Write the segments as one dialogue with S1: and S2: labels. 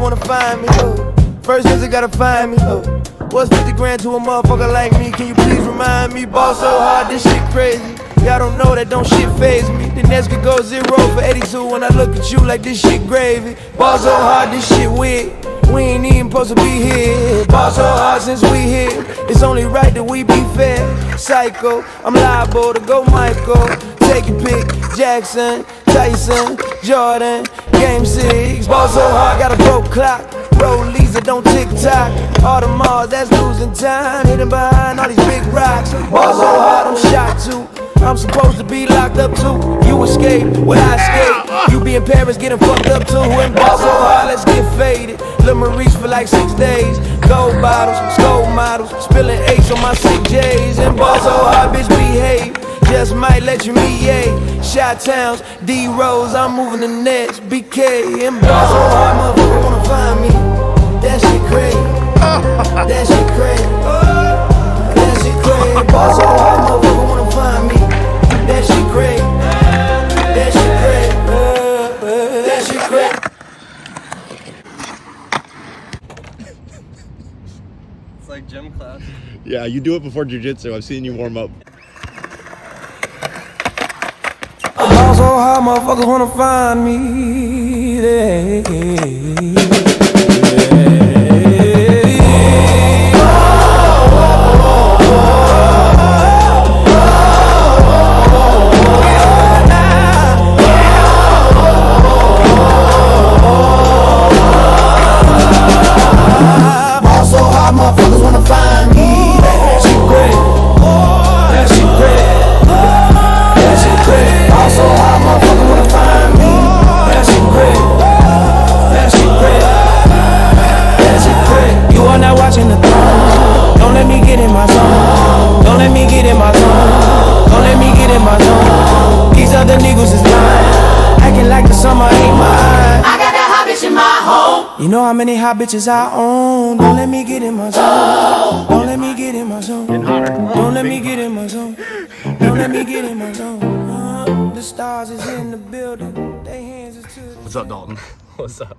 S1: motherfucker wanna find me, oh. First nigga gotta find me, oh. What's 50 grand to a motherfucker like me? Can you please remind me? Ball so hard, this shit crazy. Y'all don't know that don't shit faze me. The next could go 0 for 82 when I look at you like this shit gravy. Ball so hard, this shit weird. We ain't even supposed to be here. Ball so hard since we here. It's only right that we be fair. Psycho, I'm liable to go Michael. Take a pick, Jackson, Tyson, Jordan, Game 6. Ball so hard, got a broke clock. Rollies that don't tick-tock. All the Mars, that's losing time. Hidden behind all these big rocks. Ball so hard, I'm shot too. I'm supposed to be locked up too. You escape, well I escape. You be in Paris getting fucked up too. And ball so hard, let's get faded. Lil' Maurice for like 6 days. Gold bottles, skull models. Spilling ace on my sick J's. And ball so hard, bitch behave. Just might let you meet, yay. Shot Towns, D-Rose, I'm moving the nets. BK, and ball so hard, motherfucker wanna find me. That shit crazy. That shit crazy. That shit crazy. Ball so hard, motherfucker wanna find me. That shit crazy. That shit crazy. That shit crazy.
S2: It's like gym class.
S3: Yeah, you do it before jiu-jitsu. I've seen you warm up.
S1: Ball so hard, motherfuckers wanna find me. Motherfuckers wanna find me. That shit great. That shit great. That shit great. Also, how motherfuckers wanna find me. That shit great. That shit great. That shit great. You are not watching the throne. Don't let me get in my zone. Don't let me get in my zone. Don't let me get in my zone. These other niggas is lying, acting like the summer ain't mine. I got that hot bitch in my home. You know how many hot bitches I own. Don't let me get in my zone. Don't let me get in my zone. Don't let me get in my zone. Don't let me get in my zone. The stars is in the building. They hands is to the
S3: What's up, Dalton?
S2: What's up?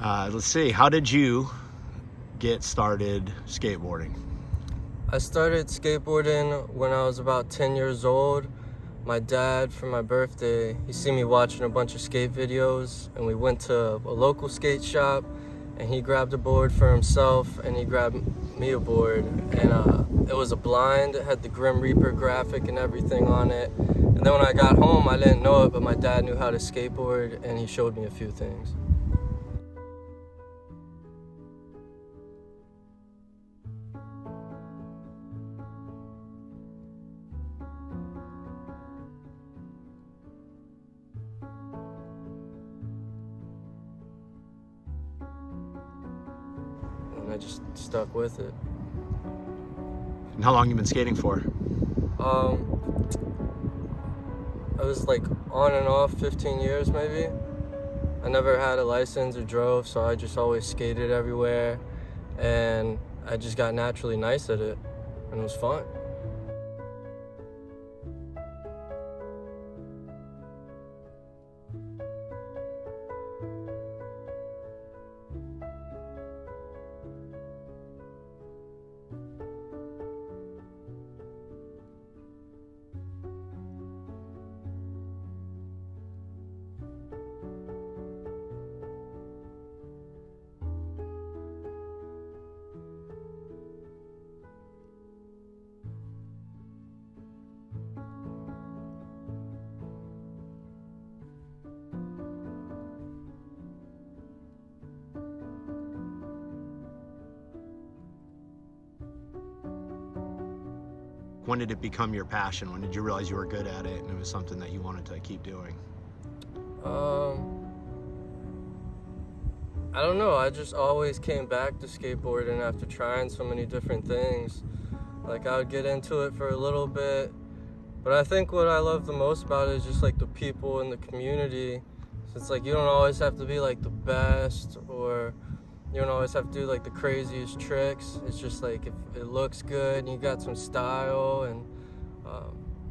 S3: Let's see. How did you get started skateboarding?
S2: I started skateboarding when I was about 10 years old. My dad, for my birthday, he seen me watching a bunch of skate videos, and we went to a local skate shop, and he grabbed a board for himself, and he grabbed me a board, and it was a blind. It had the Grim Reaper graphic and everything on it. And then when I got home, I didn't know it, but my dad knew how to skateboard, and he showed me a few things. I just stuck with it.
S3: And how long you been skating for?
S2: I was like on and off 15 years maybe. I never had a license or drove, so I just always skated everywhere, and I just got naturally nice at it, and it was fun.
S3: When did it become your passion? When did you realize you were good at it and it was something that you wanted to keep doing?
S2: I don't know. I just always came back to skateboarding after trying so many different things. Like, I would get into it for a little bit, but I think what I love the most about it is just like the people in the community. So it's like you don't always have to be like the best, or you don't always have to do like the craziest tricks. It's just like if it looks good and you got some style, and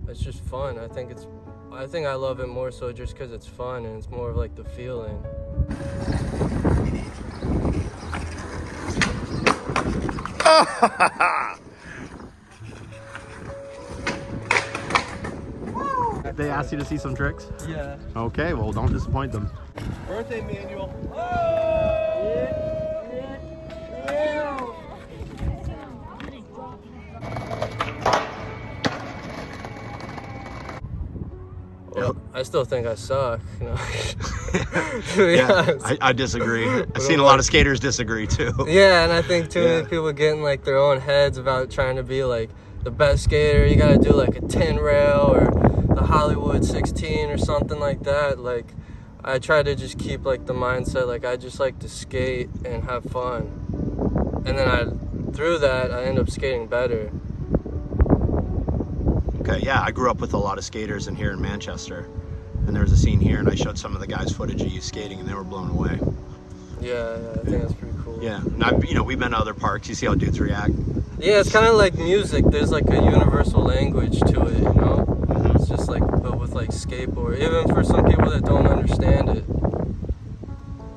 S2: it's just fun. I think it's I think I love it more so just because it's fun and it's more of like the feeling.
S3: They asked you to see some tricks?
S2: Yeah.
S3: Okay, well, don't disappoint them.
S1: Birthday manual.
S2: Well, I still think I suck. You know?
S3: Yeah, I disagree. I've seen a lot of skaters disagree too.
S2: Yeah, and I think too many people get in like their own heads about trying to be like the best skater. You gotta do like a 10 rail or the Hollywood 16 or something like that. Like, I try to just keep like the mindset like I just like to skate and have fun, and then through that I end up skating better.
S3: Okay, yeah, I grew up with a lot of skaters in here in Manchester, and there was a scene here, and I showed some of the guys footage of you skating, and they were blown away.
S2: Yeah, I think that's pretty cool.
S3: Yeah, and we've been to other parks. You see how dudes react.
S2: Yeah, it's kind of like music. There's like a universal language to it, you know?
S3: Mm-hmm.
S2: It's just like, but with like skateboard. Even for some people that don't understand it,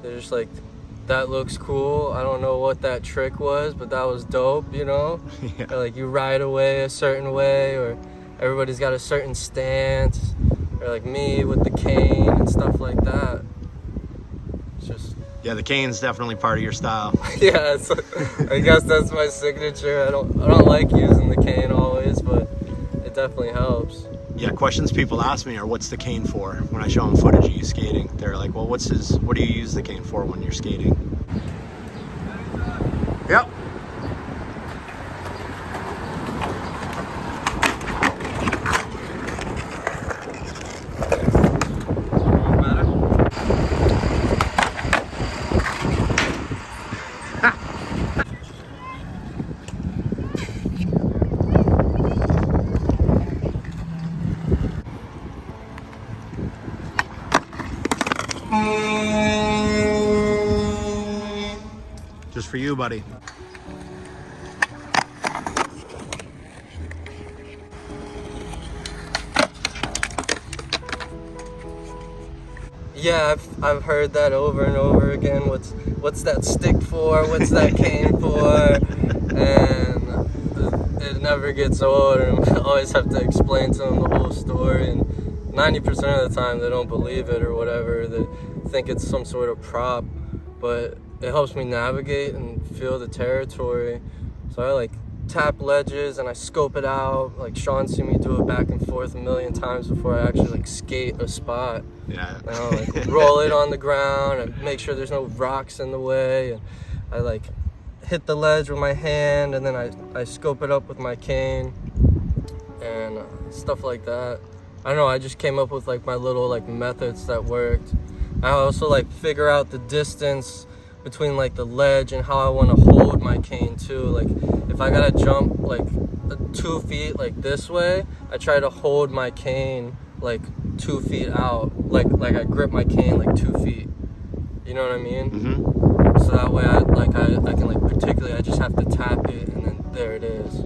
S2: they're just like, that looks cool. I don't know what that trick was, but that was dope, you know?
S3: Yeah.
S2: Or like you ride away a certain way, or everybody's got a certain stance, or like me with the cane and stuff like that. It's just...
S3: Yeah, the cane's definitely part of your style.
S2: Yeah, I guess that's my signature. I don't like using the cane always, but it definitely helps.
S3: Yeah, questions people ask me are, what's the cane for? When I show them footage of you skating, they're like, well, what do you use the cane for when you're skating? Yep. Just for you, buddy.
S2: Yeah, I've heard that over and over again. What's that stick for? What's that cane for? And it never gets old, and I always have to explain to them the whole story. And 90% of the time, they don't believe it or whatever. They think it's some sort of prop, but it helps me navigate and feel the territory. So I like tap ledges and I scope it out. Like Sean seen me do it back and forth a million times before I actually like skate a spot.
S3: Yeah.
S2: And I'll like roll it on the ground and make sure there's no rocks in the way. And I like hit the ledge with my hand, and then I scope it up with my cane and stuff like that. I don't know, I just came up with like my little like methods that worked. I also like figure out the distance between like the ledge and how I want to hold my cane too. Like if I gotta jump like 2 feet like this way, I try to hold my cane like 2 feet out. Like I grip my cane like 2 feet. You know what I mean?
S3: Mm-hmm.
S2: So that way I can like particularly, I just have to tap it and then there it is.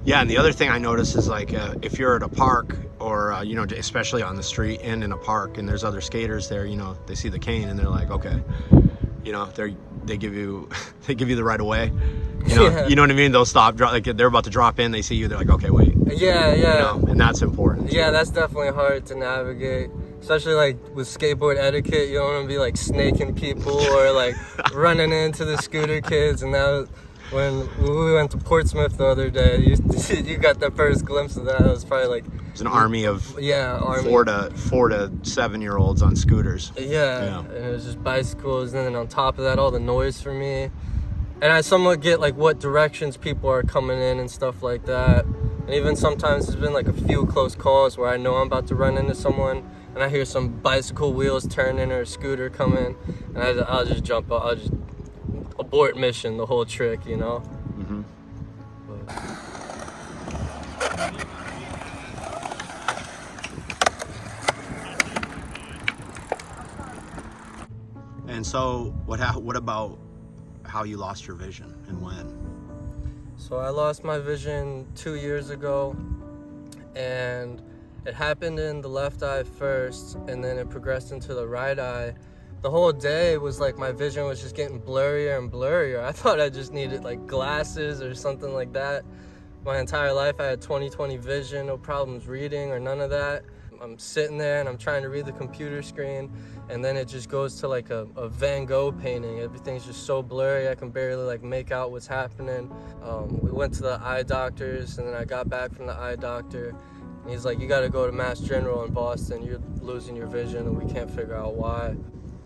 S3: Yeah, and the other thing I notice is like if you're at a park or you know, especially on the street and in a park, and there's other skaters there, you know, they see the cane and they're like, okay, you know, they give you the right of way. You know,
S2: Yeah.
S3: You know what I mean? They'll stop, like they're about to drop in, they see you, they're like, okay, wait.
S2: Yeah.
S3: You know, and that's important.
S2: Yeah, that's definitely hard to navigate, especially like with skateboard etiquette. You don't want to be like snaking people or like running into the scooter kids. And that, when we went to Portsmouth the other day, you got the first glimpse of that. It was probably like,
S3: It's an army of 4 to 7-year-olds on scooters.
S2: Yeah, and it was just bicycles, and then on top of that, all the noise for me. And I somewhat get like what directions people are coming in and stuff like that. And even sometimes there's been like a few close calls where I know I'm about to run into someone, and I hear some bicycle wheels turning or a scooter coming, and I'll just jump up. I'll just abort mission, the whole trick, you know?
S3: Mm-hmm. And so what about how you lost your vision and when?
S2: So I lost my vision 2 years ago, and it happened in the left eye first, and then it progressed into the right eye. The whole day was like my vision was just getting blurrier and blurrier. I thought I just needed like glasses or something like that. My entire life I had 20/20 vision, no problems reading or none of that. I'm sitting there and I'm trying to read the computer screen, and then it just goes to like a Van Gogh painting. Everything's just so blurry, I can barely like make out what's happening. We went to the eye doctors, and then I got back from the eye doctor, and he's like, you gotta go to Mass General in Boston, you're losing your vision and we can't figure out why.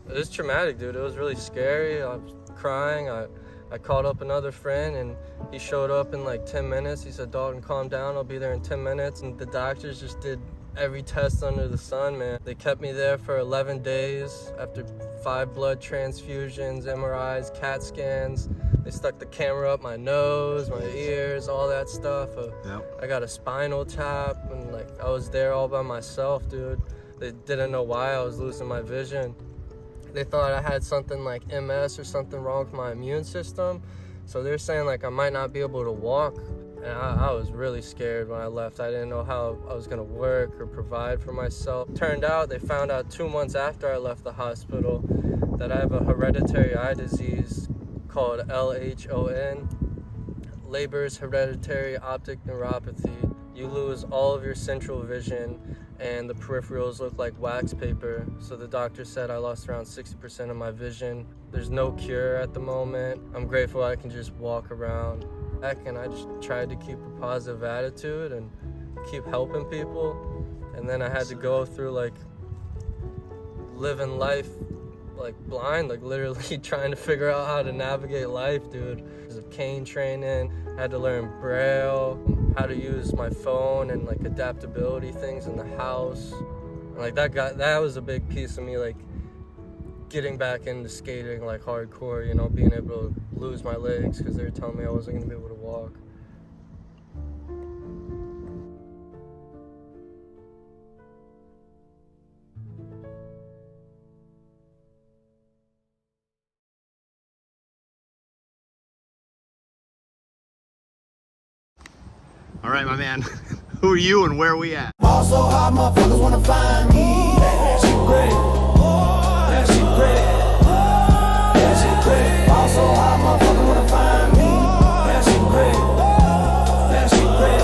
S2: It was traumatic, dude. It was really scary. I was crying. I called up another friend, and he showed up in like 10 minutes. He said, Dalton, calm down, I'll be there in 10 minutes. And the doctors just did every test under the sun, man. They kept me there for 11 days after 5 blood transfusions, MRIs, CAT scans. They stuck the camera up my nose, my ears, all that stuff.
S3: Yep.
S2: I got a spinal tap, and like I was there all by myself, dude. They didn't know why I was losing my vision. They thought I had something like MS or something wrong with my immune system. So they're saying like I might not be able to walk. And I was really scared when I left. I didn't know how I was gonna work or provide for myself. Turned out, they found out 2 months after I left the hospital that I have a hereditary eye disease called LHON, Leber's hereditary optic neuropathy. You lose all of your central vision and the peripherals look like wax paper. So the doctor said I lost around 60% of my vision. There's no cure at the moment. I'm grateful I can just walk around. And I just tried to keep a positive attitude and keep helping people. And then I had to go through like living life like blind, like literally trying to figure out how to navigate life, dude. Because of cane training, I had to learn Braille, how to use my phone and like adaptability things in the house. And like that was a big piece of me, like getting back into skating like hardcore, you know, being able to lose my legs because they were telling me I wasn't gonna be able to walk.
S3: All right, my man. Who are you and where are we at?
S1: Ball so hard, motherfuckers wanna find me. That shit great. That shit great. That shit great. Ball so hard, motherfuckers wanna find me. That shit great. That shit great.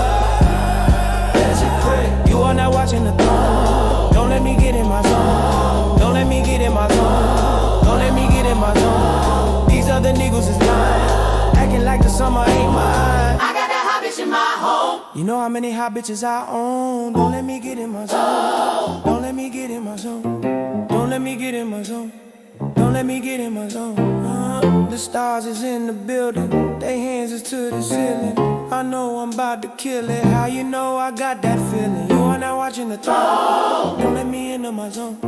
S1: That shit great. You are not watching the throne. Don't let me get in my zone. Don't let me get in my zone. Don't let me get in my zone. These other niggas is lying, acting like the summer ain't mine. I got that hot bitch in my home. You know how many hot bitches I own. Don't let me get in my zone. Don't let me get in my zone. Don't let me get in my zone. Don't let me get in my zone. The stars is in the building. They hands is to the ceiling. I know I'm about to kill it. How you know I got that feeling? You are not watching the throne. Don't let me into my zone.